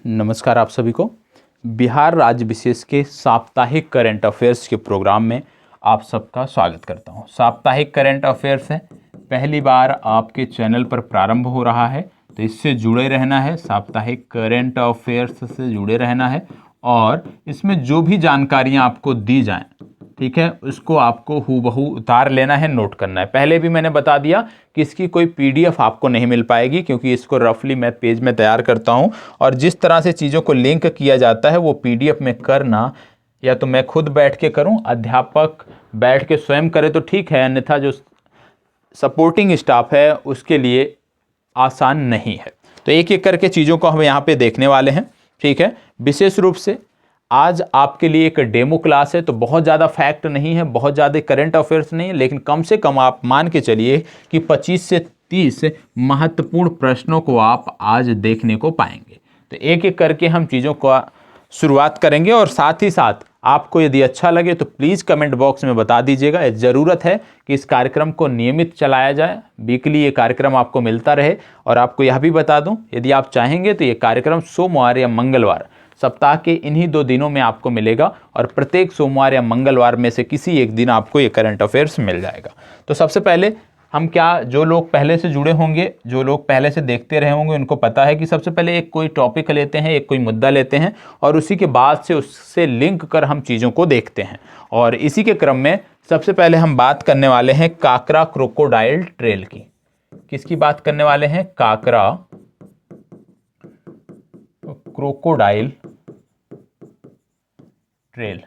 नमस्कार आप सभी को। बिहार राज्य विशेष के साप्ताहिक करंट अफेयर्स के प्रोग्राम में आप सबका स्वागत करता हूं। साप्ताहिक करंट अफेयर्स है, पहली बार आपके चैनल पर प्रारंभ हो रहा है, तो इससे जुड़े रहना है, साप्ताहिक करंट अफेयर्स से जुड़े रहना है और इसमें जो भी जानकारियां आपको दी जाएं, ठीक है, उसको आपको हूबहू उतार लेना है, नोट करना है। पहले भी मैंने बता दिया कि इसकी कोई पीडीएफ आपको नहीं मिल पाएगी, क्योंकि इसको रफली मैं पेज में तैयार करता हूं और जिस तरह से चीज़ों को लिंक किया जाता है वो पीडीएफ में करना या तो मैं खुद बैठ के करूं, अध्यापक बैठ के स्वयं करे तो ठीक है, अन्यथा जो सपोर्टिंग स्टाफ है उसके लिए आसान नहीं है। तो एक एक करके चीज़ों को हम यहाँ पे देखने वाले हैं, ठीक है। विशेष रूप से आज आपके लिए एक डेमो क्लास है, तो बहुत ज़्यादा फैक्ट नहीं है, बहुत ज़्यादा करंट अफेयर्स नहीं है, लेकिन कम से कम आप मान के चलिए कि 25 से 30 महत्वपूर्ण प्रश्नों को आप आज देखने को पाएंगे। तो एक एक करके हम चीज़ों को शुरुआत करेंगे और साथ ही साथ आपको यदि अच्छा लगे तो प्लीज़ कमेंट बॉक्स में बता दीजिएगा। ज़रूरत है कि इस कार्यक्रम को नियमित चलाया जाए, वीकली ये कार्यक्रम आपको मिलता रहे। और आपको यह भी बता दूं, यदि आप चाहेंगे तो ये कार्यक्रम सोमवार या मंगलवार, सप्ताह के इन्हीं 2 दिनों में आपको मिलेगा और प्रत्येक सोमवार या मंगलवार में से किसी एक दिन आपको ये करंट अफेयर्स मिल जाएगा। तो सबसे पहले हम जो लोग पहले से जुड़े होंगे, जो लोग पहले से देखते रहे होंगे, उनको पता है कि सबसे पहले एक कोई टॉपिक लेते हैं, एक कोई मुद्दा लेते हैं और उसी के बाद से उससे लिंक कर हम चीज़ों को देखते हैं। और इसी के क्रम में सबसे पहले हम बात करने वाले हैं काकरा क्रोकोडाइल ट्रेल की। किसकी बात करने वाले हैं? काकरा क्रोकोडाइल ट्रेल।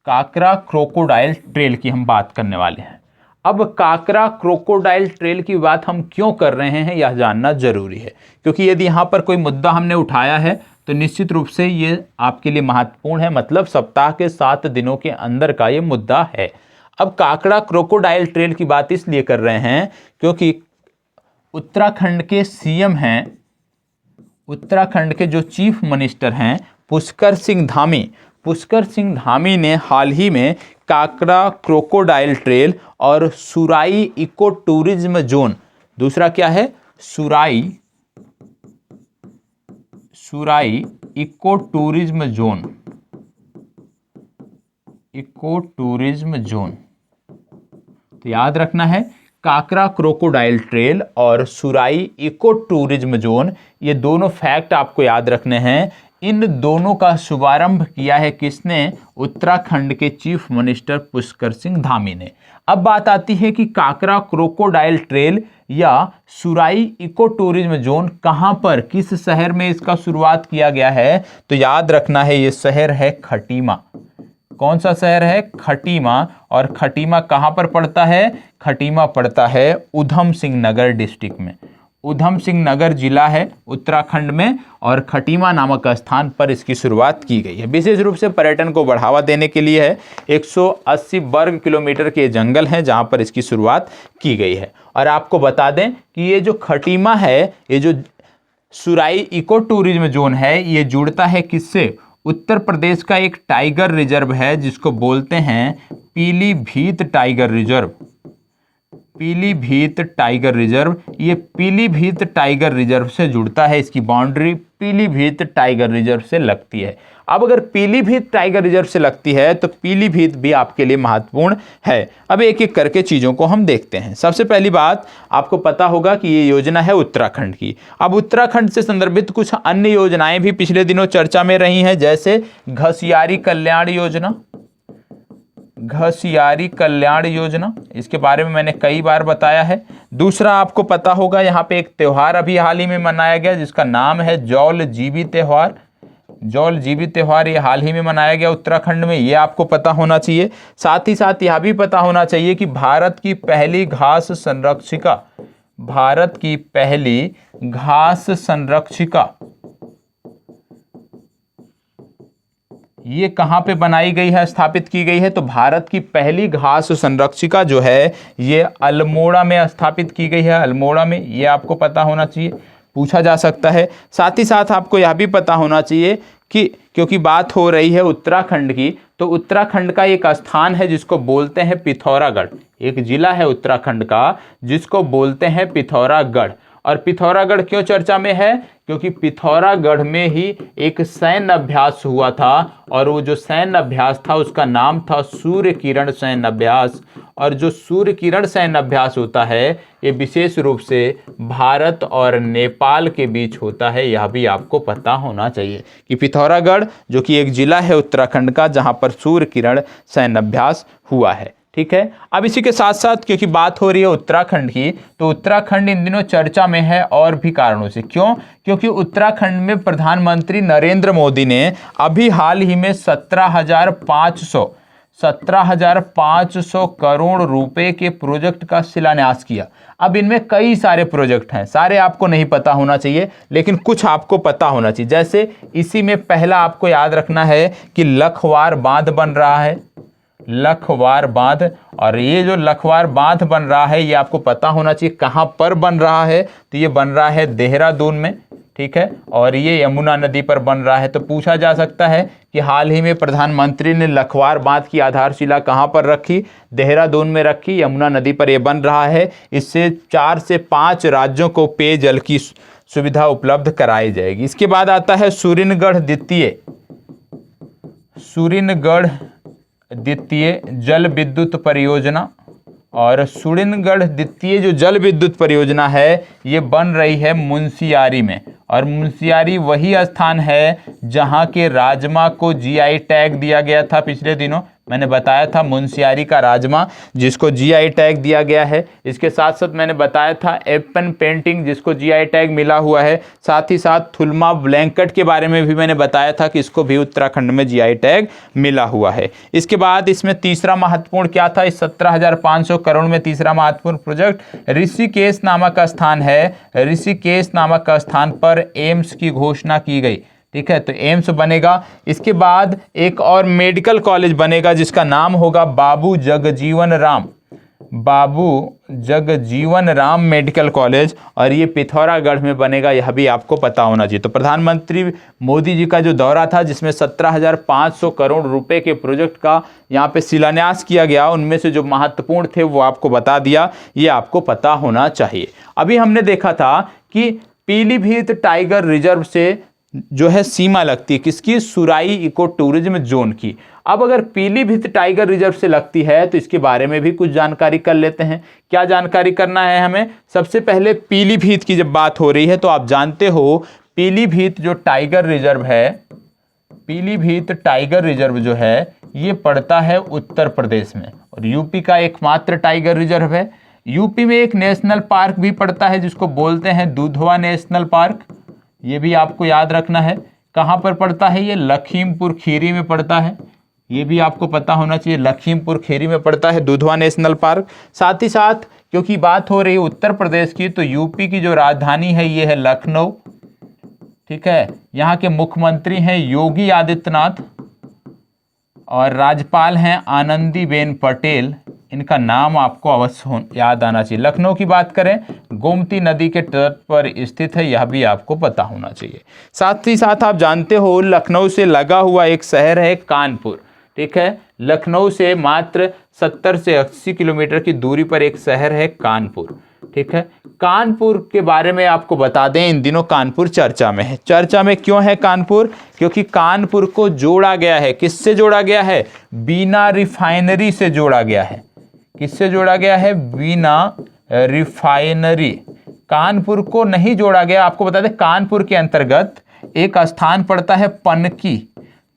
काकरा क्रोकोडाइल ट्रेल की हम बात करने वाले हैं। अब काकरा क्रोकोडाइल ट्रेल की बात हम क्यों कर रहे हैं, यह जानना जरूरी है, क्योंकि यदि यहाँ पर कोई मुद्दा हमने उठाया है तो निश्चित रूप से ये आपके लिए महत्वपूर्ण है, मतलब सप्ताह के 7 दिनों के अंदर का ये मुद्दा है। अब काकरा क्रोकोडाइल ट्रेल की बात इसलिए कर रहे हैं क्योंकि उत्तराखंड के सीएम हैं, उत्तराखंड के जो चीफ मिनिस्टर हैं पुष्कर सिंह धामी ने हाल ही में काकरा क्रोकोडाइल ट्रेल और सुराई इको टूरिज्म जोन, दूसरा क्या है? सुराई इको टूरिज्म जोन, तो याद रखना है काकरा क्रोकोडाइल ट्रेल और सुराई इको टूरिज्म जोन, ये दोनों फैक्ट आपको याद रखने हैं। इन दोनों का शुभारंभ किया है किसने? उत्तराखंड के चीफ मिनिस्टर पुष्कर सिंह धामी ने। अब बात आती है कि काकरा क्रोकोडाइल ट्रेल या सुराई इको टूरिज्म जोन कहां पर, किस शहर में इसका शुरुआत किया गया है? तो याद रखना है ये शहर है खटीमा। कौन सा शहर है? खटीमा। और खटीमा कहां पर पड़ता है? खटीमा पड़ता है उधम सिंह नगर डिस्ट्रिक्ट में। उधम सिंह नगर जिला है उत्तराखंड में और खटीमा नामक स्थान पर इसकी शुरुआत की गई है। विशेष रूप से पर्यटन को बढ़ावा देने के लिए है। 180 वर्ग किलोमीटर के जंगल हैं जहां पर इसकी शुरुआत की गई है। और आपको बता दें कि ये जो खटीमा है, ये जो सुराई इको टूरिज्म जोन है, ये जुड़ता है किससे? उत्तर प्रदेश का एक टाइगर रिजर्व है जिसको बोलते हैं Pilibhit tiger reserve. Pilibhit tiger reserve, ये पीलीभीत टाइगर रिजर्व से जुड़ता है, इसकी बाउंड्री पीलीभीत टाइगर रिजर्व से लगती है। अब अगर पीलीभीत टाइगर रिजर्व से लगती है तो पीलीभीत भी आपके लिए महत्वपूर्ण है। अब एक एक करके चीज़ों को हम देखते हैं। सबसे पहली बात, आपको पता होगा कि ये योजना है उत्तराखंड की। अब उत्तराखंड से संदर्भित कुछ अन्य योजनाएं भी पिछले दिनों चर्चा में रही हैं, जैसे घसियारी कल्याण योजना, इसके बारे में मैंने कई बार बताया है। दूसरा, आपको पता होगा यहाँ पे एक त्यौहार अभी हाल ही में मनाया गया जिसका नाम है जौल जीबी त्यौहार। ये हाल ही में मनाया गया उत्तराखंड में, ये आपको पता होना चाहिए। साथ ही साथ यह भी पता होना चाहिए कि भारत की पहली घास संरक्षिका ये कहाँ पे बनाई गई है, स्थापित की गई है? तो भारत की पहली घास संरक्षिका जो है ये अल्मोड़ा में स्थापित की गई है। अल्मोड़ा में, ये आपको पता होना चाहिए, पूछा जा सकता है। साथ ही साथ आपको यह भी पता होना चाहिए कि क्योंकि बात हो रही है उत्तराखंड की, तो उत्तराखंड का एक स्थान है जिसको बोलते हैं पिथौरागढ़। एक जिला है उत्तराखंड का जिसको बोलते हैं पिथौरागढ़। और पिथौरागढ़ क्यों चर्चा में है? क्योंकि पिथौरागढ़ में ही एक सैन्य अभ्यास हुआ था और वो जो सैन्य अभ्यास था उसका नाम था सूर्य किरण सैन्य अभ्यास। और जो सूर्य किरण सैन्य अभ्यास होता है ये विशेष रूप से भारत और नेपाल के बीच होता है, यह भी आपको पता होना चाहिए कि पिथौरागढ़ जो कि एक जिला है उत्तराखंड का जहां पर सूर्य किरण सैन्य अभ्यास हुआ है। ठीक है, अब इसी के साथ साथ क्योंकि बात हो रही है उत्तराखंड की, तो उत्तराखंड इन दिनों चर्चा में है और भी कारणों से। क्यों? क्योंकि उत्तराखंड में प्रधानमंत्री नरेंद्र मोदी ने अभी हाल ही में 17,500 करोड़ रुपए के प्रोजेक्ट का शिलान्यास किया। अब इनमें कई सारे प्रोजेक्ट हैं, सारे आपको नहीं पता होना चाहिए लेकिन कुछ आपको पता होना चाहिए। जैसे इसी में पहला आपको याद रखना है कि लखवार बांध बन रहा है, लखवार बांध। और ये जो लखवार बांध बन रहा है ये आपको पता होना चाहिए कहाँ पर बन रहा है, तो ये बन रहा है देहरादून में। ठीक है, और ये यमुना नदी पर बन रहा है। तो पूछा जा सकता है कि हाल ही में प्रधानमंत्री ने लखवार बांध की आधारशिला कहाँ पर रखी? देहरादून में रखी, यमुना नदी पर यह बन रहा है। इससे 4 से 5 राज्यों को पेयजल की सुविधा उपलब्ध कराई जाएगी। इसके बाद आता है सूरिनगढ़ द्वितीय जल विद्युत परियोजना। और सूरिनगढ़ द्वितीय जो जल विद्युत परियोजना है ये बन रही है मुंशियारी में। और मुंशियारी वही स्थान है जहां के राजमा को जीआई टैग दिया गया था। पिछले दिनों मैंने बताया था मुंशियारी का राजमा जिसको जीआई टैग दिया गया है। इसके साथ साथ मैंने बताया था एप्पन पेंटिंग जिसको जीआई टैग मिला हुआ है। साथ ही साथ थुलमा ब्लैंकेट के बारे में भी मैंने बताया था कि इसको भी उत्तराखंड में जीआई टैग मिला हुआ है। इसके बाद इसमें तीसरा महत्वपूर्ण क्या था? इस 17,500 करोड़ में तीसरा महत्वपूर्ण प्रोजेक्ट ऋषिकेश नामक स्थान है। ऋषिकेश नामक स्थान पर एम्स की घोषणा की गई। ठीक है, तो एम्स बनेगा। इसके बाद एक और मेडिकल कॉलेज बनेगा जिसका नाम होगा बाबू जगजीवन राम मेडिकल कॉलेज, और ये पिथौरागढ़ में बनेगा, यह भी आपको पता होना चाहिए। तो प्रधानमंत्री मोदी जी का जो दौरा था जिसमें 17,500 करोड़ रुपए के प्रोजेक्ट का यहाँ पे शिलान्यास किया गया, उनमें से जो महत्वपूर्ण थे वो आपको बता दिया, ये आपको पता होना चाहिए। अभी हमने देखा था कि पीलीभीत टाइगर रिजर्व से जो है सीमा लगती है किसकी? सुराई इको टूरिज्म जोन की। अब अगर पीलीभीत टाइगर रिजर्व से लगती है तो इसके बारे में भी कुछ जानकारी कर लेते हैं। क्या जानकारी करना है हमें? सबसे पहले पीलीभीत की जब बात हो रही है तो आप जानते हो पीलीभीत जो टाइगर रिजर्व है, पीलीभीत टाइगर रिजर्व जो है ये पड़ता है उत्तर प्रदेश में और यूपी का एकमात्र टाइगर रिजर्व है। यूपी में एक नेशनल पार्क भी पड़ता है जिसको बोलते हैं दुधवा नेशनल पार्क, ये भी आपको याद रखना है। कहाँ पर पड़ता है? ये लखीमपुर खीरी में पड़ता है, ये भी आपको पता होना चाहिए। लखीमपुर खीरी में पड़ता है दुधवा नेशनल पार्क। साथ ही साथ क्योंकि बात हो रही है उत्तर प्रदेश की, तो यूपी की जो राजधानी है ये है लखनऊ। ठीक है, यहाँ के मुख्यमंत्री हैं योगी आदित्यनाथ और राज्यपाल हैं आनंदीबेन पटेल। इनका नाम आपको अवश्य याद आना चाहिए। लखनऊ की बात करें, गोमती नदी के तट पर स्थित है, यह भी आपको पता होना चाहिए। साथ ही साथ आप जानते हो लखनऊ से लगा हुआ एक शहर है कानपुर। ठीक है, लखनऊ से मात्र 70 से 80 किलोमीटर की दूरी पर एक शहर है कानपुर। ठीक है, कानपुर के बारे में आपको बता दें इन दिनों कानपुर चर्चा में है। चर्चा में क्यों है कानपुर? क्योंकि कानपुर को जोड़ा गया है। किससे जोड़ा गया है? बीना रिफाइनरी से जोड़ा गया है। किससे जोड़ा गया है? बीना रिफाइनरी। कानपुर को नहीं जोड़ा गया। आपको बता दें कानपुर के अंतर्गत एक स्थान पड़ता है पनकी,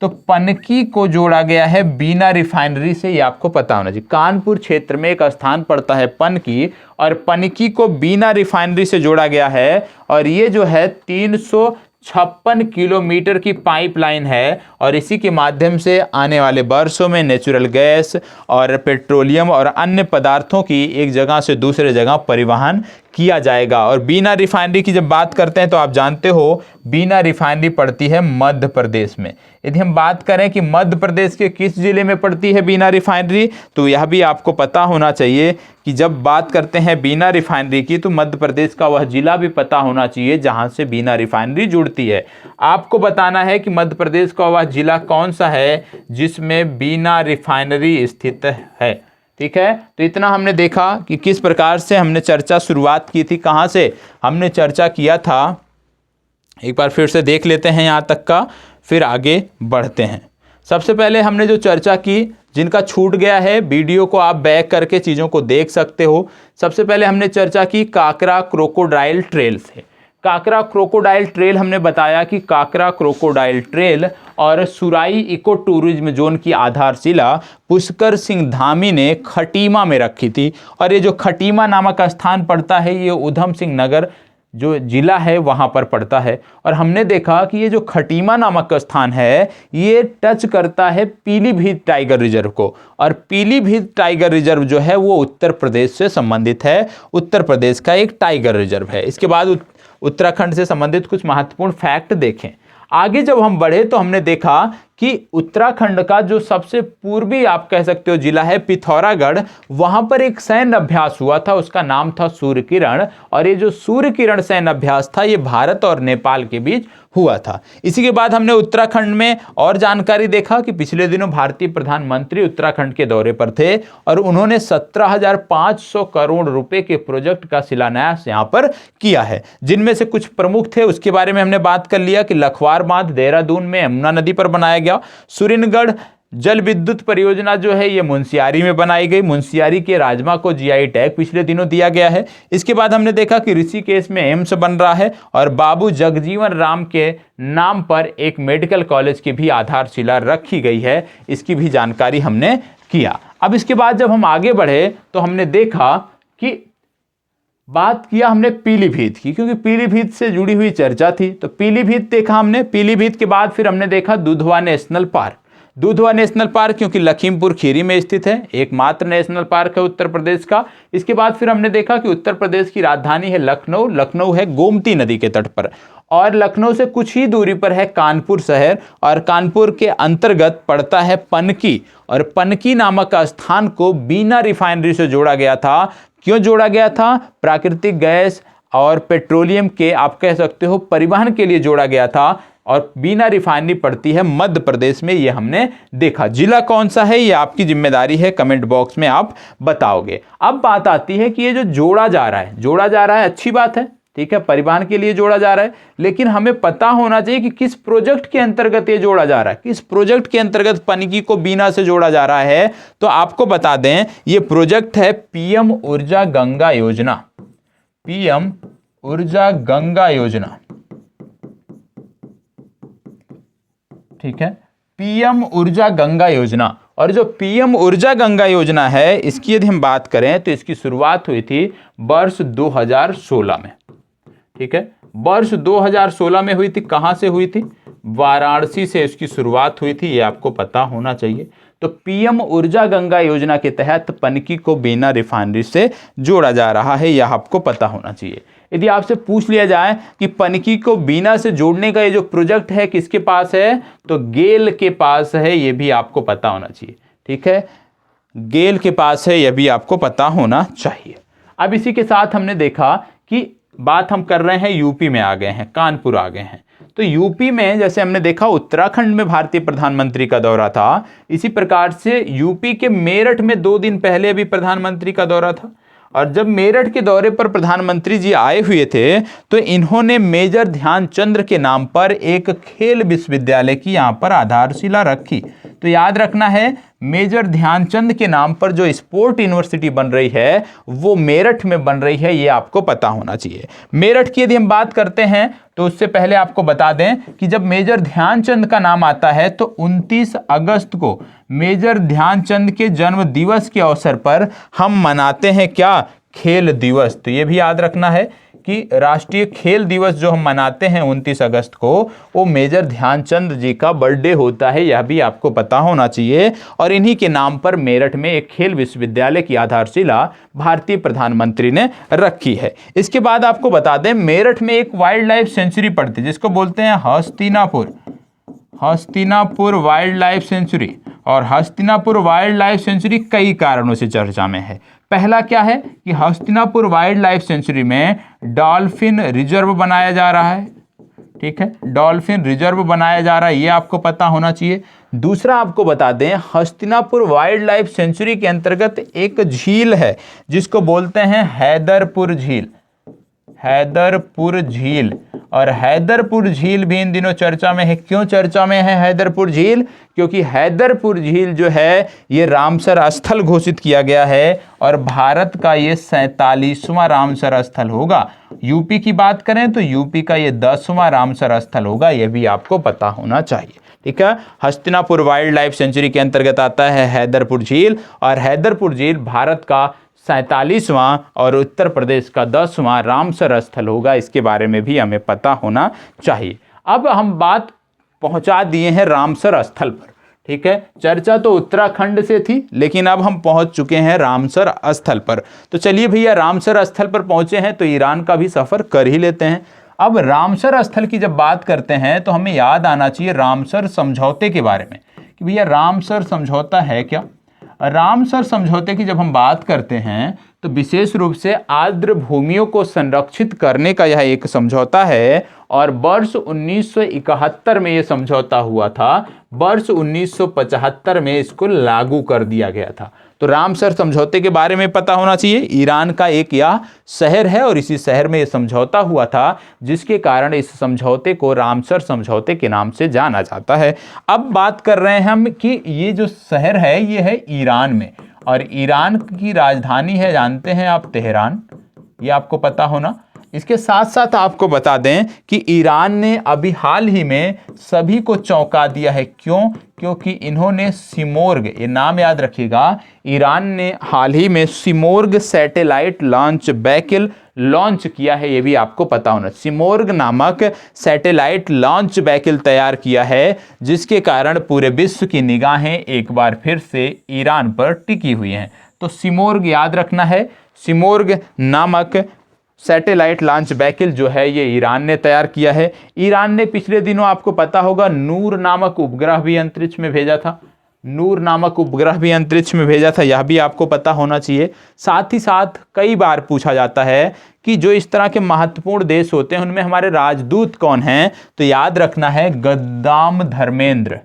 तो पनकी को जोड़ा गया है बीना रिफाइनरी से, ये आपको पता होना चाहिए। कानपुर क्षेत्र में एक स्थान पड़ता है पनकी और पनकी को बीना रिफाइनरी से जोड़ा गया है। और ये जो है 356 किलोमीटर की पाइपलाइन है और इसी के माध्यम से आने वाले वर्षों में नेचुरल गैस और पेट्रोलियम और अन्य पदार्थों की एक जगह से दूसरे जगह परिवहन किया जाएगा। और बीना रिफाइनरी की जब बात करते हैं तो आप जानते हो बीना रिफाइनरी पड़ती है मध्य प्रदेश में। यदि हम बात करें कि मध्य प्रदेश के किस जिले में पड़ती है बीना रिफाइनरी, तो यह भी आपको पता होना चाहिए कि जब बात करते हैं बीना रिफाइनरी की तो मध्य प्रदेश का वह जिला भी पता होना चाहिए जहां से बीना रिफाइनरी जुड़ती है। आपको बताना है कि मध्य प्रदेश का वह जिला कौन सा है जिसमें बीना रिफाइनरी स्थित है। ठीक है, तो इतना हमने देखा कि किस प्रकार से हमने चर्चा शुरुआत की थी। कहाँ से हमने चर्चा किया था एक बार फिर से देख लेते हैं यहाँ तक का, फिर आगे बढ़ते हैं। सबसे पहले हमने जो चर्चा की, जिनका छूट गया है वीडियो को आप बैक करके चीज़ों को देख सकते हो। सबसे पहले हमने चर्चा की काकरा क्रोकोडाइल ट्रेल से। काकरा क्रोकोडाइल ट्रेल हमने बताया कि काकरा क्रोकोडाइल ट्रेल और सुराई इको टूरिज्म जोन की आधारशिला पुष्कर सिंह धामी ने खटीमा में रखी थी। और ये जो खटीमा नामक स्थान पड़ता है, ये ऊधम सिंह नगर जो जिला है वहाँ पर पड़ता है। और हमने देखा कि ये जो खटीमा नामक स्थान है, ये टच करता है पीलीभीत टाइगर रिजर्व को। और पीलीभीत टाइगर रिजर्व जो है वो उत्तर प्रदेश से संबंधित है, उत्तर प्रदेश का एक टाइगर रिजर्व है। इसके बाद उत्तराखंड से संबंधित कुछ महत्वपूर्ण फैक्ट देखें। आगे जब हम बढ़े तो हमने देखा कि उत्तराखंड का जो सबसे पूर्वी आप कह सकते हो जिला है पिथौरागढ़, वहां पर एक सैन्य अभ्यास हुआ था, उसका नाम था सूर्य किरण। और ये जो सूर्य किरण सैन्य अभ्यास था, ये भारत और नेपाल के बीच हुआ था। इसी के बाद हमने उत्तराखंड में और जानकारी देखा कि पिछले दिनों भारतीय प्रधानमंत्री उत्तराखंड के दौरे पर थे और उन्होंने 17,500 करोड़ रुपए के प्रोजेक्ट का शिलान्यास यहां पर किया है, जिनमें से कुछ प्रमुख थे। उसके बारे में हमने बात कर लिया कि लखवार बांध देहरादून में यमुना नदी पर बनाया गया। सुरिनगढ़ जल विद्युत परियोजना जो है ये मुंशियारी में बनाई गई। मुंशियारी के राजमा को जीआई टैग पिछले दिनों दिया गया है। इसके बाद हमने देखा कि ऋषिकेश में एम्स बन रहा है और बाबू जगजीवन राम के नाम पर एक मेडिकल कॉलेज की भी आधारशिला रखी गई है, इसकी भी जानकारी हमने किया। अब इसके बाद जब हम आगे बढ़े तो हमने देखा कि बात किया हमने पीलीभीत की, क्योंकि पीलीभीत से जुड़ी हुई चर्चा थी। तो पीलीभीत देखा हमने। पीलीभीत के बाद फिर हमने देखा Dudhwa national park. Dudhwa national park क्योंकि लखीमपुर खीरी में स्थित है, एकमात्र नेशनल पार्क है उत्तर प्रदेश का। इसके बाद फिर हमने देखा कि उत्तर प्रदेश की राजधानी है लखनऊ। लखनऊ है गोमती नदी के तट पर, और लखनऊ से कुछ ही दूरी पर है कानपुर शहर, और कानपुर के अंतर्गत पड़ता है पनकी। और पनकी नामक स्थान को बीना रिफाइनरी से जोड़ा गया था। क्यों जोड़ा गया था? प्राकृतिक गैस और पेट्रोलियम के आप कह सकते हो परिवहन के लिए जोड़ा गया था। और बीना रिफाइनरी पड़ती है मध्य प्रदेश में, ये हमने देखा। जिला कौन सा है ये आपकी जिम्मेदारी है, कमेंट बॉक्स में आप बताओगे। अब बात आती है कि ये जो जोड़ा जा रहा है अच्छी बात है, ठीक है, परिवहन के लिए जोड़ा जा रहा है, लेकिन हमें पता होना चाहिए कि किस प्रोजेक्ट के अंतर्गत ये जोड़ा जा रहा है, किस प्रोजेक्ट के अंतर्गत पनकी को बीना से जोड़ा जा रहा है। तो आपको बता दें ये प्रोजेक्ट है पीएम ऊर्जा गंगा योजना। पीएम ऊर्जा गंगा योजना, ठीक है, पीएम ऊर्जा गंगा योजना। और जो पीएम ऊर्जा गंगा योजना है, इसकी यदि हम बात करें तो इसकी शुरुआत हुई थी वर्ष 2016 में, ठीक है, वर्ष 2016 में हुई थी। कहां से हुई थी? वाराणसी से इसकी शुरुआत हुई थी, ये आपको पता होना चाहिए। तो पीएम ऊर्जा गंगा योजना के तहत पनकी को बिना रिफाइनरी से जोड़ा जा रहा है, यह आपको पता होना चाहिए। यदि आपसे पूछ लिया जाए कि पनकी को बीना से जोड़ने का ये जो प्रोजेक्ट है किसके पास है, तो गेल के पास है, ये भी आपको पता होना चाहिए, ठीक है, गेल के पास है, यह भी आपको पता होना चाहिए। अब इसी के साथ हमने देखा कि बात हम कर रहे हैं यूपी में आ गए हैं, कानपुर आ गए हैं। तो यूपी में जैसे हमने देखा उत्तराखंड में भारतीय प्रधानमंत्री का दौरा था, इसी प्रकार से यूपी के मेरठ में 2 दिन पहले भी प्रधानमंत्री का दौरा था। और जब मेरठ के दौरे पर प्रधानमंत्री जी आए हुए थे तो इन्होंने मेजर ध्यानचंद के नाम पर एक खेल विश्वविद्यालय की यहाँ पर आधारशिला रखी। तो याद रखना है, मेजर ध्यानचंद के नाम पर जो स्पोर्ट यूनिवर्सिटी बन रही है वो मेरठ में बन रही है, ये आपको पता होना चाहिए। मेरठ की यदि हम बात करते हैं तो उससे पहले आपको बता दें कि जब मेजर ध्यानचंद का नाम आता है तो 29 अगस्त को मेजर ध्यानचंद के जन्म दिवस के अवसर पर हम मनाते हैं क्या? खेल दिवस। तो ये भी याद रखना है कि राष्ट्रीय खेल दिवस जो हम मनाते हैं 29 अगस्त को, वो मेजर ध्यानचंद जी का बर्थडे होता है, यह भी आपको पता होना चाहिए। और इन्हीं के नाम पर मेरठ में एक खेल विश्वविद्यालय की आधारशिला भारतीय प्रधानमंत्री ने रखी है। इसके बाद आपको बता दें मेरठ में एक वाइल्ड लाइफ सेंचुरी पड़ती है जिसको बोलते हैं हस्तिनापुर वाइल्ड लाइफ सेंचुरी। और हस्तिनापुर वाइल्ड लाइफ सेंचुरी कई कारणों से चर्चा में है। पहला क्या है कि हस्तिनापुर वाइल्ड लाइफ सेंचुरी में डॉल्फिन रिजर्व बनाया जा रहा है, ठीक है, डॉल्फिन रिजर्व बनाया जा रहा है, ये आपको पता होना चाहिए। दूसरा आपको बता दें हस्तिनापुर वाइल्ड लाइफ सेंचुरी के अंतर्गत एक झील है जिसको बोलते हैं हैदरपुर झील। हैदरपुर झील। और हैदरपुर झील भी इन दिनों चर्चा में है। क्यों चर्चा में है हैदरपुर झील? क्योंकि हैदरपुर झील जो है ये रामसर स्थल घोषित किया गया है और भारत का ये 47वां रामसर स्थल होगा। यूपी की बात करें तो यूपी का ये 10वां रामसर स्थल होगा, ये भी आपको पता होना चाहिए। ठीक है, हस्तिनापुर वाइल्ड लाइफ सेंचुरी के अंतर्गत आता है हैदरपुर झील, और हैदरपुर झील भारत का 47वां और उत्तर प्रदेश का 10वां रामसर स्थल होगा। इसके बारे में भी हमें पता होना चाहिए। अब हम बात पहुंचा दिए हैं रामसर स्थल पर। ठीक है, चर्चा तो उत्तराखंड से थी, लेकिन अब हम पहुंच चुके हैं रामसर स्थल पर। तो चलिए भैया, रामसर स्थल पर पहुंचे हैं तो ईरान का भी सफर कर ही लेते हैं। अब रामसर स्थल की जब बात करते हैं तो हमें याद आना चाहिए रामसर समझौते के बारे में कि भैया रामसर समझौता है क्या। रामसर समझौते की जब हम बात करते हैं तो विशेष रूप से आर्द्र भूमियों को संरक्षित करने का यह एक समझौता है, और वर्ष 1971 में यह समझौता हुआ था। वर्ष 1975 में इसको लागू कर दिया गया था। तो रामसर समझौते के बारे में पता होना चाहिए। ईरान का एक यह शहर है और इसी शहर में यह समझौता हुआ था, जिसके कारण इस समझौते को रामसर समझौते के नाम से जाना जाता है। अब बात कर रहे हैं हम कि ये जो शहर है ये है ईरान में, और ईरान की राजधानी है, जानते हैं आप, तेहरान। ये आपको पता होना। इसके साथ साथ आपको बता दें कि ईरान ने अभी हाल ही में सभी को चौंका दिया है। क्यों? क्योंकि इन्होंने सिमोर्ग, ये नाम याद रखिएगा, ईरान ने हाल ही में Simorgh satellite launch vehicle launch किया है। ये भी आपको पता होना। सिमोर्ग नामक सैटेलाइट लॉन्च व्हीकल तैयार किया है, जिसके कारण पूरे विश्व की निगाहें एक बार फिर से ईरान पर टिकी हुई हैं। तो सिमोर्ग याद रखना है। सिमोर्ग नामक सैटेलाइट लॉन्च व्हीकल जो है ये ईरान ने तैयार किया है। ईरान ने पिछले दिनों आपको पता होगा नूर नामक उपग्रह भी अंतरिक्ष में भेजा था। नूर नामक उपग्रह भी अंतरिक्ष में भेजा था, यह भी आपको पता होना चाहिए। साथ ही साथ कई बार पूछा जाता है कि जो इस तरह के महत्वपूर्ण देश होते हैं उनमें हमारे राजदूत कौन हैं, तो याद रखना है गद्दाम धर्मेंद्र।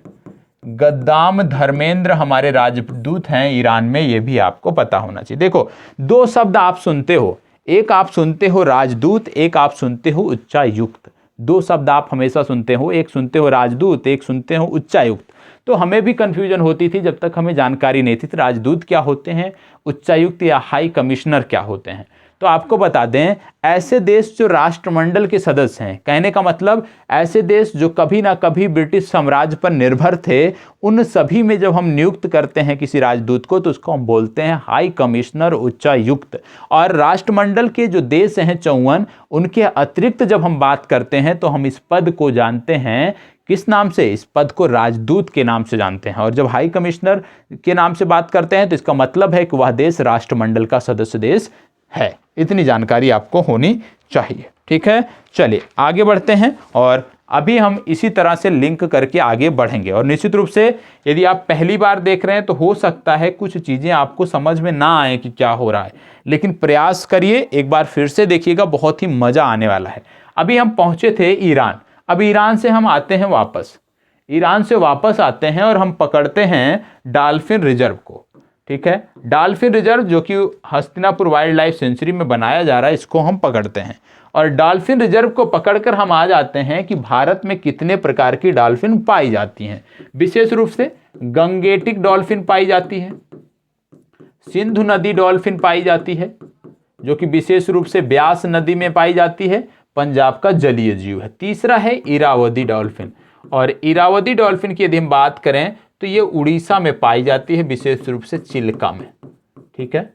गद्दाम धर्मेंद्र हमारे राजदूत हैं ईरान में, ये भी आपको पता होना चाहिए। देखो, दो शब्द आप सुनते हो, एक आप सुनते हो राजदूत, एक आप सुनते हो उच्चायुक्त। दो शब्द आप हमेशा सुनते हो, एक सुनते हो राजदूत, एक सुनते हो उच्चायुक्त। तो हमें भी कंफ्यूजन होती थी जब तक हमें जानकारी नहीं थी राजदूत क्या होते हैं, उच्चायुक्त या हाई कमिश्नर क्या होते हैं। तो आपको बता दें, ऐसे देश जो राष्ट्रमंडल के सदस्य हैं, कहने का मतलब ऐसे देश जो कभी ना कभी ब्रिटिश साम्राज्य पर निर्भर थे, उन सभी में जब हम नियुक्त करते हैं किसी राजदूत को तो उसको हम बोलते हैं हाई कमिश्नर, उच्चायुक्त। और राष्ट्रमंडल के जो देश हैं 54, उनके अतिरिक्त जब हम बात करते हैं तो हम इस पद को जानते हैं किस नाम से? इस पद को राजदूत के नाम से जानते हैं। और जब हाई कमिश्नर के नाम से बात करते हैं तो इसका मतलब है कि वह देश राष्ट्रमंडल का सदस्य देश है। इतनी जानकारी आपको होनी चाहिए। ठीक है, चलिए आगे बढ़ते हैं और अभी हम इसी तरह से लिंक करके आगे बढ़ेंगे। और निश्चित रूप से यदि आप पहली बार देख रहे हैं तो हो सकता है कुछ चीज़ें आपको समझ में ना आए कि क्या हो रहा है, लेकिन प्रयास करिए, एक बार फिर से देखिएगा, बहुत ही मज़ा आने वाला है। अभी हम पहुँचे थे ईरान। अब ईरान से हम आते हैं वापस, ईरान से वापस आते हैं और हम पकड़ते हैं डॉल्फिन रिजर्व को। ठीक है, डॉल्फिन रिजर्व जो कि हस्तिनापुर वाइल्ड लाइफ सेंचुरी में बनाया जा रहा है, इसको हम पकड़ते हैं। और डॉल्फिन रिजर्व को पकड़कर हम आ जाते हैं कि भारत में कितने प्रकार की डॉल्फिन पाई जाती हैं। विशेष रूप से गंगेटिक डॉल्फिन पाई जाती है, सिंधु नदी डॉल्फिन पाई जाती है, जो कि विशेष रूप से ब्यास नदी में पाई जाती है, पंजाब का जलीय जीव है। तीसरा है इरावदी डॉल्फिन, और इरावदी डॉल्फिन की यदि हम बात करें तो ये उड़ीसा में पाई जाती है, विशेष रूप से चिल्का में। ठीक है,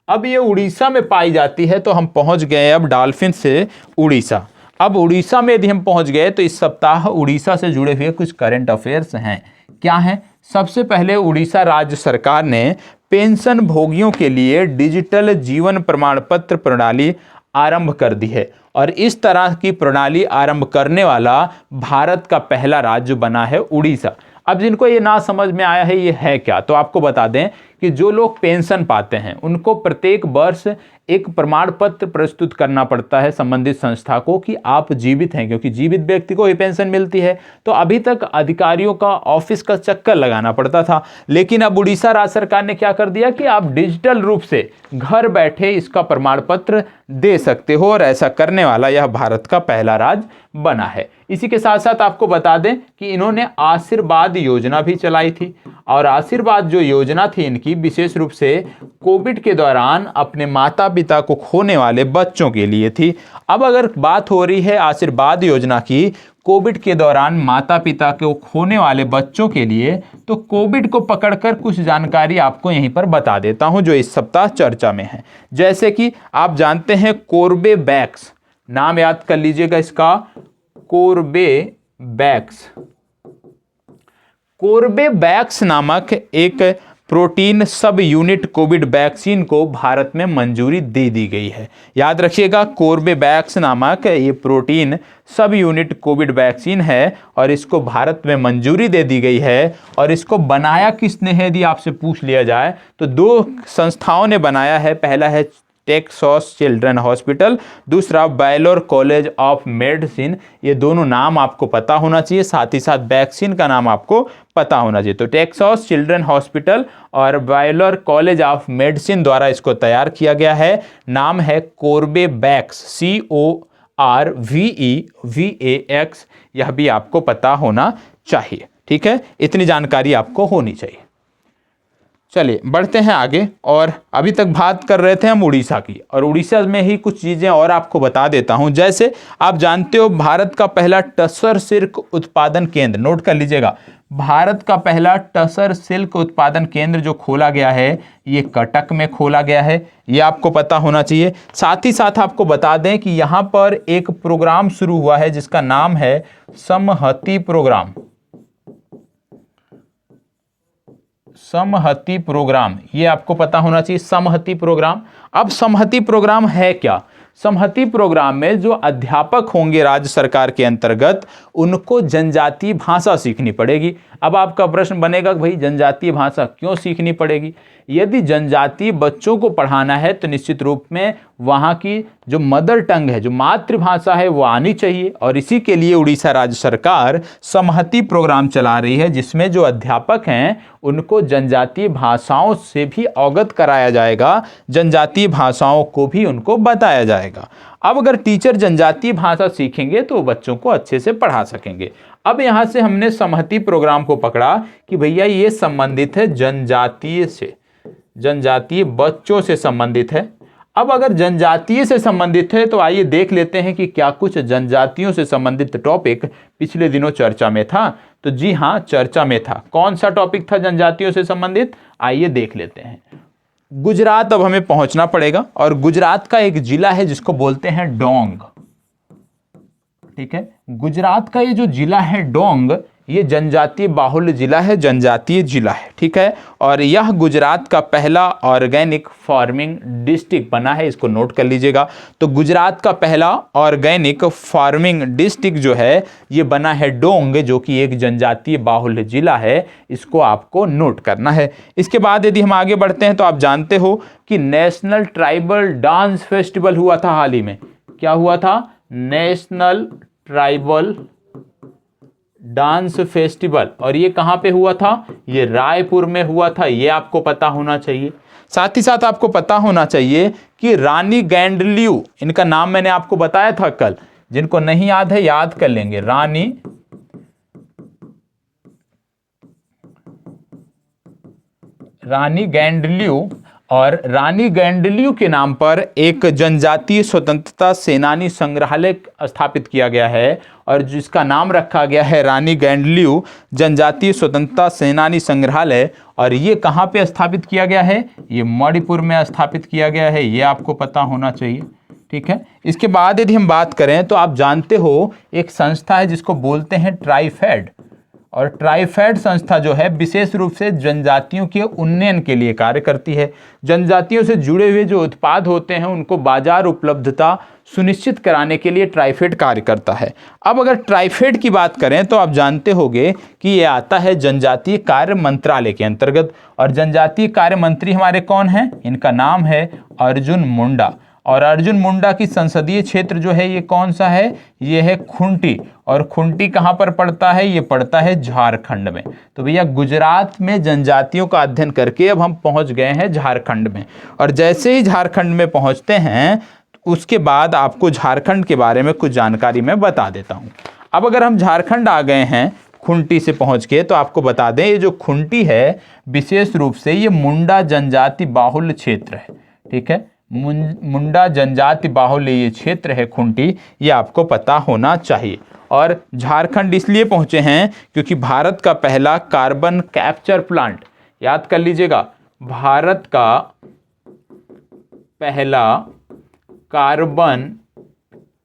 अब ये उड़ीसा में पाई जाती है तो हम पहुंच गए अब डॉल्फिन से उड़ीसा। अब उड़ीसा में यदि हम पहुंच गए तो इस सप्ताह उड़ीसा से जुड़े हुए कुछ करंट अफेयर्स हैं। क्या हैं? सबसे पहले उड़ीसा राज्य सरकार ने पेंशन भोगियों के लिए डिजिटल जीवन प्रमाण पत्र प्रणाली आरंभ कर दी है, और इस तरह की प्रणाली आरंभ करने वाला भारत का पहला राज्य बना है उड़ीसा। अब जिनको ये ना समझ में आया है ये है क्या, तो आपको बता दें कि जो लोग पेंशन पाते हैं उनको प्रत्येक वर्ष एक प्रमाण पत्र प्रस्तुत करना पड़ता है संबंधित संस्था को कि आप जीवित हैं, क्योंकि जीवित व्यक्ति को ही पेंशन मिलती है। तो अभी तक अधिकारियों का ऑफिस का चक्कर लगाना पड़ता था, लेकिन अब उड़ीसा राज्य सरकार ने क्या कर दिया कि आप डिजिटल रूप से घर बैठे इसका प्रमाण पत्र दे सकते हो, और ऐसा करने वाला यह भारत का पहला राज्य बना है। इसी के साथ साथ आपको बता दें कि इन्होंने आशीर्वाद योजना भी चलाई थी, और आशीर्वाद जो योजना थी इनकी विशेष रूप से कोविड के दौरान अपने माता पिता को खोने वाले बच्चों के लिए थी। अब अगर बात हो रही है आशीर्वाद योजना की कोविड के दौरान माता पिता को खोने वाले बच्चों के लिए, तो कोविड को पकड़कर कुछ जानकारी आपको यहीं पर बता देता हूं जो इस सप्ताह चर्चा में है। जैसे कि आप जानते हैं कोर्बेवैक्स, नाम याद कर लीजिएगा इसका, कोर्बेवैक्स। कोर्बेवैक्स नामक एक प्रोटीन सब यूनिट कोविड वैक्सीन को भारत में मंजूरी दे दी गई है। याद रखिएगा, कोर्बेवैक्स नामक ये प्रोटीन सब यूनिट कोविड वैक्सीन है और इसको भारत में मंजूरी दे दी गई है। और इसको बनाया किसने है यदि आपसे पूछ लिया जाए तो दो संस्थाओं ने बनाया है। पहला है टेक्सास चिल्ड्रन हॉस्पिटल, दूसरा बैलोर कॉलेज ऑफ मेडिसिन। ये दोनों नाम आपको पता होना चाहिए, साथ ही साथ वैक्सीन का नाम आपको पता होना चाहिए। तो टेक्सास चिल्ड्रन हॉस्पिटल और बैलोर कॉलेज ऑफ मेडिसिन द्वारा इसको तैयार किया गया है। नाम है कोर्बेवैक्स, CORVEVAX। यह भी आपको पता होना चाहिए। ठीक है, इतनी जानकारी आपको होनी चाहिए। चलिए बढ़ते हैं आगे, और अभी तक बात कर रहे थे हम उड़ीसा की, और उड़ीसा में ही कुछ चीज़ें और आपको बता देता हूं। जैसे आप जानते हो भारत का पहला टसर सिल्क उत्पादन केंद्र, नोट कर लीजिएगा, भारत का पहला टसर सिल्क उत्पादन केंद्र जो खोला गया है ये कटक में खोला गया है, ये आपको पता होना चाहिए। साथ ही साथ आपको बता दें कि यहाँ पर एक प्रोग्राम शुरू हुआ है जिसका नाम है समहति प्रोग्राम। समहति प्रोग्राम, ये आपको पता होना चाहिए, समहति प्रोग्राम। अब समहति प्रोग्राम है क्या? समहति प्रोग्राम में जो अध्यापक होंगे राज्य सरकार के अंतर्गत उनको जनजातीय भाषा सीखनी पड़ेगी। अब आपका प्रश्न बनेगा कि भाई जनजातीय भाषा क्यों सीखनी पड़ेगी? यदि जनजातीय बच्चों को पढ़ाना है तो निश्चित रूप में वहाँ की जो मदर टंग है, जो मातृभाषा है, वो आनी चाहिए। और इसी के लिए उड़ीसा राज्य सरकार समहति प्रोग्राम चला रही है, जिसमें जो अध्यापक हैं उनको जनजातीय भाषाओं से भी अवगत कराया जाएगा, जनजातीय भाषाओं को भी उनको बताया जाएगा। अब अगर टीचर जनजातीय भाषा सीखेंगे तो बच्चों को अच्छे से पढ़ा सकेंगे। अब यहाँ से हमने समहति प्रोग्राम को पकड़ा कि भैया ये संबंधित है जनजातीय से, जनजातीय बच्चों से संबंधित है। अब अगर जनजातीय से संबंधित है तो आइए देख लेते हैं कि क्या कुछ जनजातियों से संबंधित टॉपिक पिछले दिनों चर्चा में था। तो जी हाँ, चर्चा में था। कौन सा टॉपिक था जनजातियों से संबंधित? आइए देख लेते हैं। गुजरात अब हमें पहुंचना पड़ेगा, और गुजरात का एक जिला है जिसको बोलते हैं डोंग। ठीक है, गुजरात का ये जो जिला है डोंग, ये जनजातीय बाहुल्य जिला है, जनजातीय जिला है। ठीक है, और यह गुजरात का पहला ऑर्गेनिक फार्मिंग डिस्ट्रिक्ट बना है, इसको नोट कर लीजिएगा। तो गुजरात का पहला ऑर्गेनिक फार्मिंग डिस्ट्रिक्ट जो है ये बना है डोंग, जो कि एक जनजातीय बाहुल्य जिला है, इसको आपको नोट करना है। इसके बाद यदि हम आगे बढ़ते हैं तो आप जानते हो कि नेशनल ट्राइबल डांस फेस्टिवल हुआ था हाल ही में। क्या हुआ था? National tribal dance festival. और ये कहां पे हुआ था? ये रायपुर में हुआ था, ये आपको पता होना चाहिए। साथ ही साथ आपको पता होना चाहिए कि रानी गैंडलियू, इनका नाम मैंने आपको बताया था कल, जिनको नहीं याद है याद कर लेंगे। रानी गैंडलियू, और रानी गैंडलियू के नाम पर एक जनजातीय स्वतंत्रता सेनानी संग्रहालय स्थापित किया गया है, और जिसका नाम रखा गया है रानी गैंडलियू जनजातीय स्वतंत्रता सेनानी संग्रहालय। और ये कहाँ पे स्थापित किया गया है? ये मणिपुर में स्थापित किया गया है, ये आपको पता होना चाहिए। ठीक है, इसके बाद यदि हम बात करें तो आप जानते हो एक संस्था है जिसको बोलते हैं ट्राइफेड, और ट्राइफेड संस्था जो है विशेष रूप से जनजातियों के उन्नयन के लिए कार्य करती है। जनजातियों से जुड़े हुए जो उत्पाद होते हैं उनको बाजार उपलब्धता सुनिश्चित कराने के लिए ट्राइफेड कार्य करता है। अब अगर ट्राइफेड की बात करें तो आप जानते होंगे कि ये आता है जनजातीय कार्य मंत्रालय के अंतर्गत, और जनजातीय कार्य मंत्री हमारे कौन हैं? इनका नाम है अर्जुन मुंडा। और अर्जुन मुंडा की संसदीय क्षेत्र जो है ये कौन सा है? ये है खूंटी। और खूंटी कहाँ पर पड़ता है? ये पड़ता है झारखंड में। तो भैया गुजरात में जनजातियों का अध्ययन करके अब हम पहुंच गए हैं झारखंड में, और जैसे ही झारखंड में पहुंचते हैं उसके बाद आपको झारखंड के बारे में कुछ जानकारी मैं बता देता हूं। अब अगर हम झारखंड आ गए हैं खूंटी से पहुंच के, तो आपको बता दें ये जो खूंटी है विशेष रूप से ये मुंडा जनजाति बाहुल्य क्षेत्र है। ठीक है, मुंडा जनजाति बाहुल्य ये क्षेत्र है खूंटी, ये आपको पता होना चाहिए। और झारखंड इसलिए पहुंचे हैं क्योंकि भारत का पहला कार्बन कैप्चर प्लांट, याद कर लीजिएगा, भारत का पहला कार्बन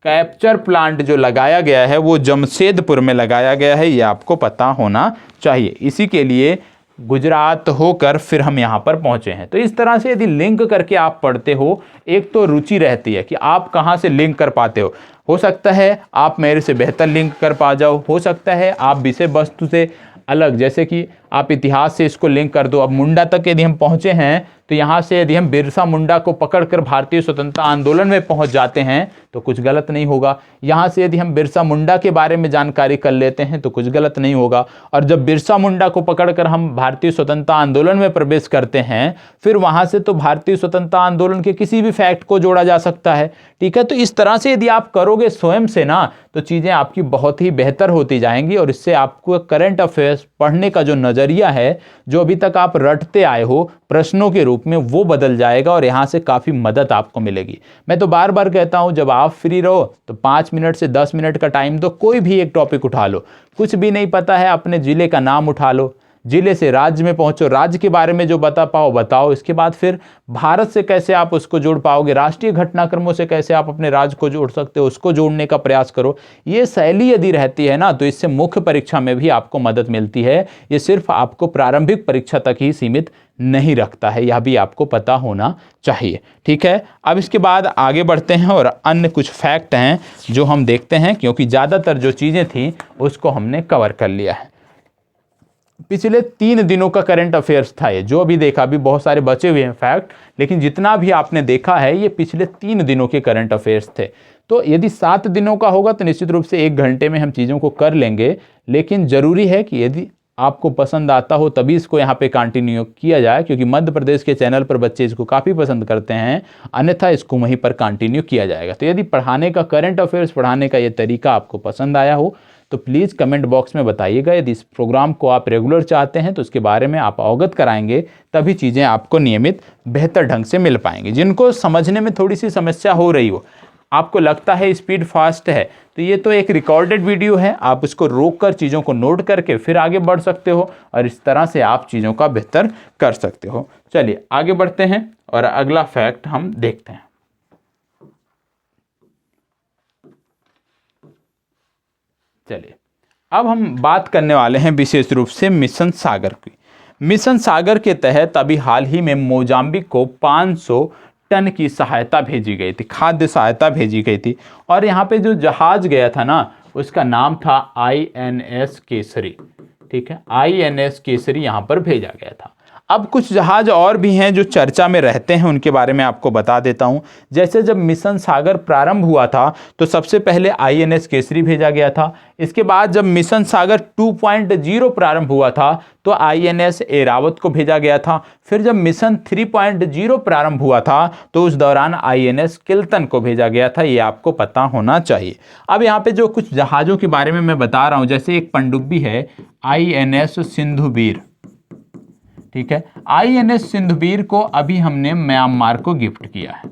कैप्चर प्लांट जो लगाया गया है वो जमशेदपुर में लगाया गया है, ये आपको पता होना चाहिए। इसी के लिए गुजरात होकर फिर हम यहाँ पर पहुँचे हैं। तो इस तरह से यदि लिंक करके आप पढ़ते हो, एक तो रुचि रहती है कि आप कहाँ से लिंक कर पाते हो सकता है आप मेरे से बेहतर लिंक कर पा जाओ, हो सकता है आप विषय वस्तु से अलग, जैसे कि आप इतिहास से इसको लिंक कर दो। अब मुंडा तक यदि हम पहुँचे हैं तो यहाँ से यदि हम बिरसा मुंडा को पकड़कर भारतीय स्वतंत्रता आंदोलन में पहुँच जाते हैं तो कुछ गलत नहीं होगा। यहाँ से यदि हम बिरसा मुंडा के बारे में जानकारी कर लेते हैं तो कुछ गलत नहीं होगा। और जब बिरसा मुंडा को पकड़कर हम भारतीय स्वतंत्रता आंदोलन में प्रवेश करते हैं, फिर वहाँ से तो भारतीय स्वतंत्रता आंदोलन के किसी भी फैक्ट को जोड़ा जा सकता है। ठीक है, तो इस तरह से यदि आप करोगे स्वयं से ना, तो चीज़ें आपकी बहुत ही बेहतर होती जाएंगी, और इससे आपको करंट अफेयर्स पढ़ने का जो नज़रिया है, जो अभी तक आप रटते आए हो प्रश्नों के रूप में, वो बदल जाएगा और यहाँ से काफ़ी मदद आपको मिलेगी। मैं तो बार बार कहता हूँ जब आप फ्री रहो तो 5 मिनट से 10 मिनट का टाइम दो, कोई भी एक टॉपिक उठा लो। कुछ भी नहीं पता है अपने ज़िले का नाम उठा लो, जिले से राज्य में पहुंचो, राज्य के बारे में जो बता पाओ बताओ। इसके बाद फिर भारत से कैसे आप उसको जोड़ पाओगे, राष्ट्रीय घटनाक्रमों से कैसे आप अपने राज्य को जोड़ सकते हो, उसको जोड़ने का प्रयास करो। ये शैली यदि रहती है ना, तो इससे मुख्य परीक्षा में भी आपको मदद मिलती है। ये सिर्फ आपको प्रारंभिक परीक्षा तक ही सीमित नहीं रखता है, यह भी आपको पता होना चाहिए। ठीक है, अब इसके बाद आगे बढ़ते हैं और अन्य कुछ फैक्ट हैं जो हम देखते हैं, क्योंकि ज़्यादातर जो चीज़ें थी उसको हमने कवर कर लिया है। पिछले 3 दिनों का करंट अफेयर्स था ये, जो अभी देखा, अभी बहुत सारे बचे हुए हैं फैक्ट, लेकिन जितना भी आपने देखा है ये पिछले 3 दिनों के करंट अफेयर्स थे। तो यदि 7 दिनों का होगा तो निश्चित रूप से 1 घंटे में हम चीज़ों को कर लेंगे, लेकिन ज़रूरी है कि यदि आपको पसंद आता हो तभी इसको यहाँ पे कंटिन्यू किया जाए, क्योंकि मध्य प्रदेश के चैनल पर बच्चे इसको काफ़ी पसंद करते हैं, अन्यथा इसको वहीं पर कंटिन्यू किया जाएगा। तो यदि पढ़ाने का, करंट अफेयर्स पढ़ाने का ये तरीका आपको पसंद आया हो तो प्लीज़ कमेंट बॉक्स में बताइएगा। यदि इस प्रोग्राम को आप रेगुलर चाहते हैं तो उसके बारे में आप अवगत कराएंगे, तभी चीज़ें आपको नियमित बेहतर ढंग से मिल पाएंगी। जिनको समझने में थोड़ी सी समस्या हो रही हो, आपको लगता है स्पीड फास्ट है, तो ये तो एक रिकॉर्डेड वीडियो है, आप उसको रोक कर चीज़ों को नोट करके फिर आगे बढ़ सकते हो, और इस तरह से आप चीज़ों का बेहतर कर सकते हो। चलिए आगे बढ़ते हैं और अगला फैक्ट हम देखते हैं। चलिए अब हम बात करने वाले हैं विशेष रूप से मिशन सागर की। मिशन सागर के तहत अभी हाल ही में मोजाम्बिक को 500 टन की सहायता भेजी गई थी, खाद्य सहायता भेजी गई थी। और यहाँ पे जो जहाज गया था ना, उसका नाम था INS केसरी। ठीक है, INS केसरी यहाँ पर भेजा गया था। अब कुछ जहाज और भी हैं जो चर्चा में रहते हैं, उनके बारे में आपको बता देता हूं। जैसे जब मिशन सागर प्रारंभ हुआ था तो सबसे पहले INS केसरी भेजा गया था। इसके बाद जब मिशन सागर 2.0 प्रारंभ हुआ था तो INS ऐरावत को भेजा गया था। फिर जब मिशन 3.0 प्रारंभ हुआ था तो उस दौरान INS किल्तन को भेजा गया था, ये आपको पता होना चाहिए। अब यहाँ पे जो कुछ जहाज़ों के बारे में मैं बता रहा हूँ, जैसे एक पनडुब्बी है INS सिंधुवीर। ठीक है, INS सिंधुवीर को अभी हमने म्यांमार को गिफ्ट किया है।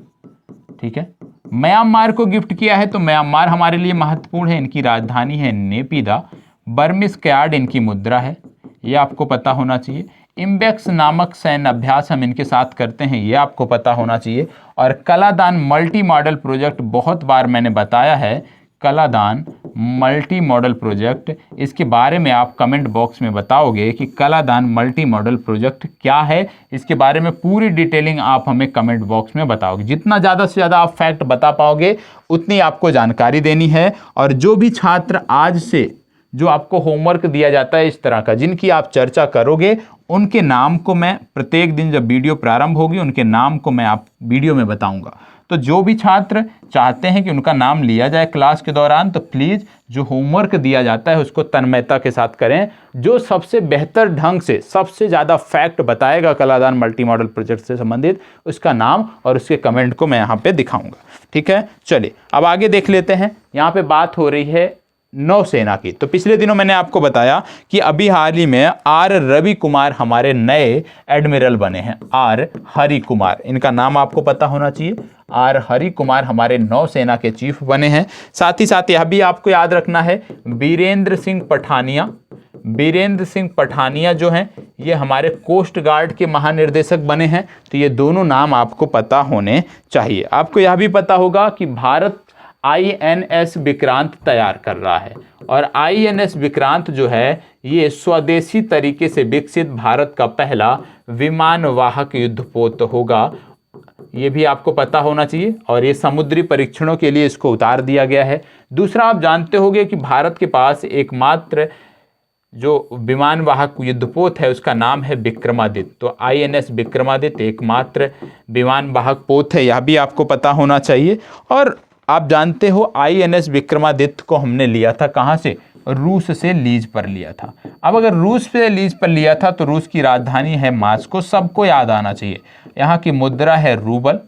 ठीक है, म्यांमार को गिफ्ट किया है, तो म्यांमार हमारे लिए महत्वपूर्ण है। इनकी राजधानी है नेपिदा, बर्मिस क्याड इनकी मुद्रा है, ये आपको पता होना चाहिए। इम्बेक्स नामक सैन्य अभ्यास हम इनके साथ करते हैं, ये आपको पता होना चाहिए। और कलादान मल्टी मॉडल प्रोजेक्ट, बहुत बार मैंने बताया है, कलादान मल्टी मॉडल प्रोजेक्ट, इसके बारे में आप कमेंट बॉक्स में बताओगे कि कलादान मल्टी मॉडल प्रोजेक्ट क्या है। इसके बारे में पूरी डिटेलिंग आप हमें कमेंट बॉक्स में बताओगे। जितना ज़्यादा से ज़्यादा आप फैक्ट बता पाओगे उतनी आपको जानकारी देनी है। और जो भी छात्र आज से जो आपको होमवर्क दिया जाता है इस तरह का, जिनकी आप चर्चा करोगे, उनके नाम को मैं प्रत्येक दिन जब वीडियो प्रारंभ होगी उनके नाम को मैं आप वीडियो में बताऊंगा। तो जो भी छात्र चाहते हैं कि उनका नाम लिया जाए क्लास के दौरान, तो प्लीज़ जो होमवर्क दिया जाता है उसको तन्मयता के साथ करें। जो सबसे बेहतर ढंग से सबसे ज़्यादा फैक्ट बताएगा कलादान मल्टी मॉडल प्रोजेक्ट से संबंधित, उसका नाम और उसके कमेंट को मैं यहाँ पे दिखाऊंगा। ठीक है, चलिए अब आगे देख लेते हैं। यहाँ पे बात हो रही है नौसेना की। तो पिछले दिनों मैंने आपको बताया कि अभी हाल ही में आर रवि कुमार हमारे नए एडमिरल बने हैं। आर हरि कुमार, इनका नाम आपको पता होना चाहिए। आर हरि कुमार हमारे नौसेना के चीफ बने हैं। साथ ही साथ यह भी आपको याद रखना है, वीरेंद्र सिंह पठानिया, वीरेंद्र सिंह पठानिया जो हैं ये हमारे कोस्ट गार्ड के महानिर्देशक बने हैं। तो ये दोनों नाम आपको पता होने चाहिए। आपको यह भी पता होगा कि भारत INS विक्रांत तैयार कर रहा है, और INS विक्रांत जो है ये स्वदेशी तरीके से विकसित भारत का पहला विमान वाहक युद्धपोत होगा। ये भी आपको पता होना चाहिए, और ये समुद्री परीक्षणों के लिए इसको उतार दिया गया है। दूसरा, आप जानते होंगे कि भारत के पास एकमात्र जो विमान वाहक युद्धपोत है उसका नाम है विक्रमादित्य। तो INS विक्रमादित्य एकमात्र विमान वाहक पोत है, यह भी आपको पता होना चाहिए। और आप जानते हो INS विक्रमादित्य को हमने लिया था कहाँ से? रूस से लीज पर लिया था। अब अगर रूस से लीज पर लिया था तो रूस की राजधानी है मास्को, सबको याद आना चाहिए। यहाँ की मुद्रा है रूबल।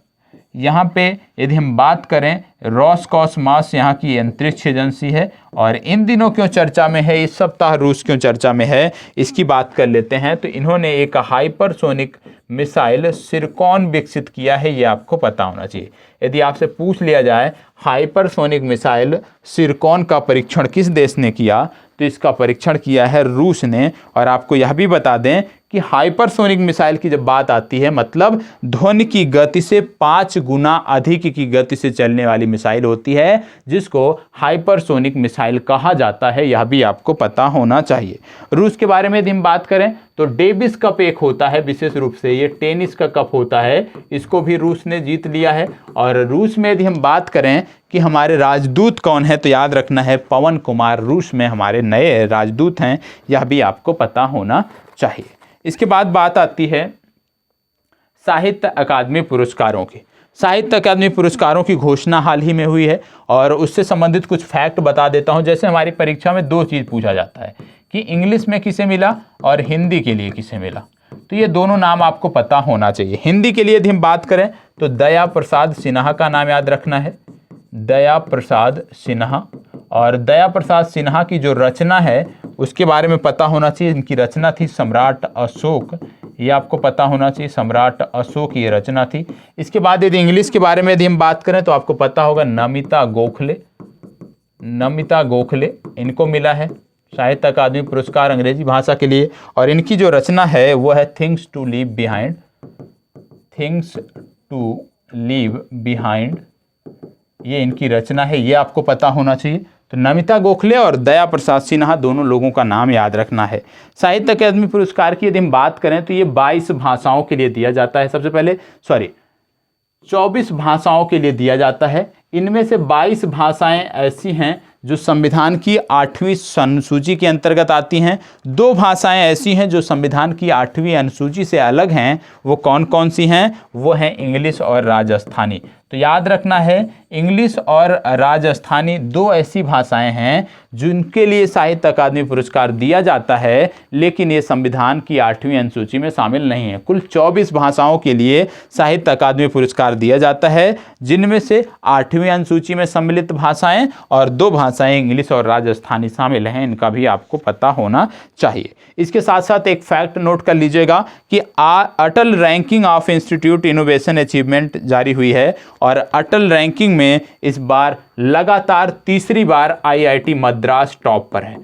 यहाँ पे यदि हम बात करें, रॉसकॉसमॉस यहाँ की अंतरिक्ष एजेंसी है। और इन दिनों क्यों चर्चा में है, इस सप्ताह रूस क्यों चर्चा में है, इसकी बात कर लेते हैं। तो इन्होंने एक हाइपरसोनिक मिसाइल सिरकॉन विकसित किया है, ये आपको पता होना चाहिए। यदि आपसे पूछ लिया जाए हाइपरसोनिक मिसाइल सिरकॉन का परीक्षण किस देश ने किया, तो इसका परीक्षण किया है रूस ने। और आपको यह भी बता दें कि हाइपरसोनिक मिसाइल की जब बात आती है, मतलब ध्वनि की गति से 5 गुना अधिक की गति से चलने वाली मिसाइल होती है, जिसको हाइपरसोनिक मिसाइल कहा जाता है। यह भी आपको पता होना चाहिए। रूस के बारे में यदि हम बात करें तो डेविस कप एक होता है, विशेष रूप से ये टेनिस का कप होता है, इसको भी रूस ने जीत लिया है। और रूस में यदि हम बात करें कि हमारे राजदूत कौन है, तो याद रखना है पवन कुमार रूस में हमारे नए राजदूत हैं, यह भी आपको पता होना चाहिए। इसके बाद बात आती है साहित्य अकादमी पुरस्कारों की। साहित्य अकादमी पुरस्कारों की घोषणा हाल ही में हुई है, और उससे संबंधित कुछ फैक्ट बता देता हूं। जैसे हमारी परीक्षा में 2 चीज़ पूछा जाता है कि इंग्लिश में किसे मिला और हिंदी के लिए किसे मिला, तो ये दोनों नाम आपको पता होना चाहिए। हिंदी के लिए यदि हम बात करें तो दया प्रसाद सिन्हा का नाम याद रखना है, दया प्रसाद सिन्हा। और दया प्रसाद सिन्हा की जो रचना है उसके बारे में पता होना चाहिए। इनकी रचना थी सम्राट अशोक, ये आपको पता होना चाहिए, सम्राट अशोक की ये रचना थी। इसके बाद यदि इंग्लिश के बारे में यदि हम बात करें तो आपको पता होगा नमिता गोखले, नमिता गोखले इनको मिला है साहित्य अकादमी पुरस्कार अंग्रेजी भाषा के लिए। और इनकी जो रचना है वो है things to leave behind, things to leave behind, ये इनकी रचना है, ये आपको पता होना चाहिए। तो नमिता गोखले और दया प्रसाद सिन्हा दोनों लोगों का नाम याद रखना है। साहित्य अकादमी पुरस्कार की यदि हम बात करें तो ये 22 भाषाओं के लिए दिया जाता है। सबसे पहले 24 भाषाओं के लिए दिया जाता है। इनमें से 22 भाषाएं ऐसी हैं जो संविधान की 8वीं अनुसूची के अंतर्गत आती हैं। 2 भाषाएं ऐसी हैं जो संविधान की 8वीं अनुसूची से अलग हैं। वो कौन कौन सी हैं? वो हैं इंग्लिश और राजस्थानी। तो याद रखना है, इंग्लिश और राजस्थानी 2 ऐसी भाषाएं हैं जिनके लिए साहित्य अकादमी पुरस्कार दिया जाता है, लेकिन ये संविधान की 8वीं अनुसूची में शामिल नहीं है। कुल 24 भाषाओं के लिए साहित्य अकादमी पुरस्कार दिया जाता है, जिनमें से 8वीं अनुसूची में सम्मिलित भाषाएं और 2 भाषाएं इंग्लिश और राजस्थानी शामिल हैं। इनका भी आपको पता होना चाहिए। इसके साथ साथ एक फैक्ट नोट कर लीजिएगा कि Atal ranking of institute innovation achievement जारी हुई है, और अटल रैंकिंग में इस बार लगातार तीसरी बार IIT मद्रास टॉप पर है।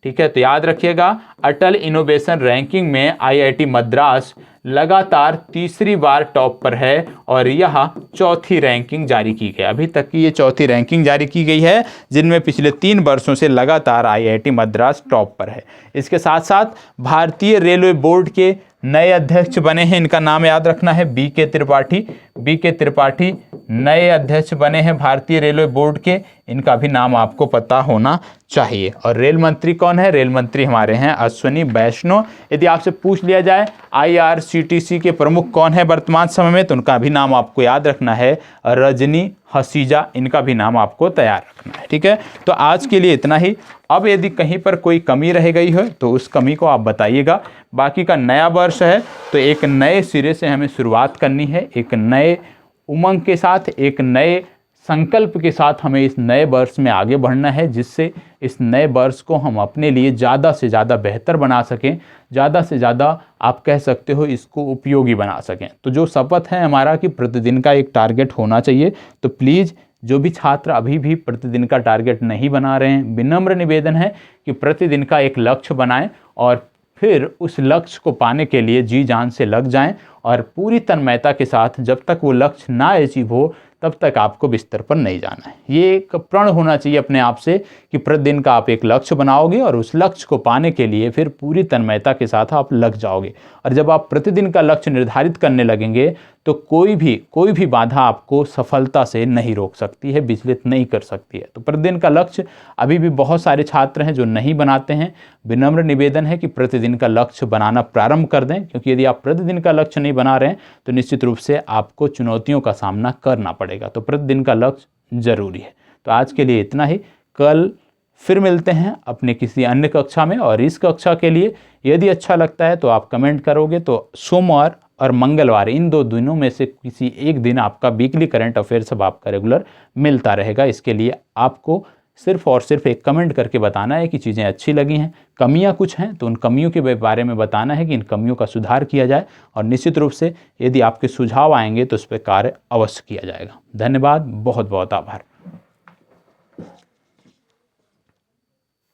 ठीक है, तो याद रखिएगा अटल इनोवेशन रैंकिंग में IIT मद्रास लगातार तीसरी बार टॉप पर है और यह चौथी रैंकिंग जारी की गई। अभी तक की ये चौथी रैंकिंग जारी की गई है, जिनमें पिछले 3 वर्षों से लगातार IIT मद्रास टॉप पर है। इसके साथ साथ भारतीय रेलवे बोर्ड के नए अध्यक्ष बने हैं, इनका नाम याद रखना है, BK त्रिपाठी। BK त्रिपाठी नए अध्यक्ष बने हैं भारतीय रेलवे बोर्ड के, इनका भी नाम आपको पता होना चाहिए। और रेल मंत्री कौन है? रेल मंत्री हमारे हैं अश्विनी वैष्णव। यदि आपसे पूछ लिया जाए IRCTC के प्रमुख कौन है वर्तमान समय में, तो उनका भी नाम आपको याद रखना है, रजनी हसीजा, इनका भी नाम आपको तैयार रखना है। ठीक है, तो आज के लिए इतना ही। अब यदि कहीं पर कोई कमी रह गई है तो उस कमी को आप बताइएगा। बाकी का नया वर्ष है तो एक नए सिरे से हमें शुरुआत करनी है, एक नए उमंग के साथ, एक नए संकल्प के साथ हमें इस नए वर्ष में आगे बढ़ना है, जिससे इस नए वर्ष को हम अपने लिए ज़्यादा से ज़्यादा बेहतर बना सकें, ज़्यादा से ज़्यादा आप कह सकते हो इसको उपयोगी बना सकें। तो जो शपथ है हमारा कि प्रतिदिन का एक टारगेट होना चाहिए, तो प्लीज़ जो भी छात्र अभी भी प्रतिदिन का टारगेट नहीं बना रहे हैं, विनम्र निवेदन है कि प्रतिदिन का एक लक्ष्य बनाएं और फिर उस लक्ष्य को पाने के लिए जी जान से लग जाएं और पूरी तन्मयता के साथ जब तक वो लक्ष्य ना अचीव हो तब तक आपको बिस्तर पर नहीं जाना है। ये एक प्रण होना चाहिए अपने आप से कि प्रतिदिन का आप एक लक्ष्य बनाओगे और उस लक्ष्य को पाने के लिए फिर पूरी तन्मयता के साथ आप लग जाओगे। और जब आप प्रतिदिन का लक्ष्य निर्धारित करने लगेंगे तो कोई भी बाधा आपको सफलता से नहीं रोक सकती है, विचलित नहीं कर सकती है। तो प्रतिदिन का लक्ष्य अभी भी बहुत सारे छात्र हैं जो नहीं बनाते हैं। विनम्र निवेदन है कि प्रतिदिन का लक्ष्य बनाना प्रारंभ कर दें, क्योंकि यदि आप प्रतिदिन का लक्ष्य नहीं बना रहे हैं तो निश्चित रूप से आपको चुनौतियों का सामना करना पड़ेगा। तो प्रतिदिन का लक्ष्य जरूरी है। तो आज के लिए इतना ही। कल फिर मिलते हैं अपने किसी अन्य कक्षा में, और इस कक्षा के लिए यदि अच्छा लगता है तो आप कमेंट करोगे तो सोमवार और मंगलवार इन 2 दिनों में से किसी एक दिन आपका वीकली करंट अफेयर्स अब आपका रेगुलर मिलता रहेगा। इसके लिए आपको सिर्फ और सिर्फ एक कमेंट करके बताना है कि चीज़ें अच्छी लगी हैं, कमियां कुछ हैं तो उन कमियों के बारे में बताना है कि इन कमियों का सुधार किया जाए, और निश्चित रूप से यदि आपके सुझाव आएंगे तो उस पर कार्य अवश्य किया जाएगा। धन्यवाद, बहुत बहुत आभार।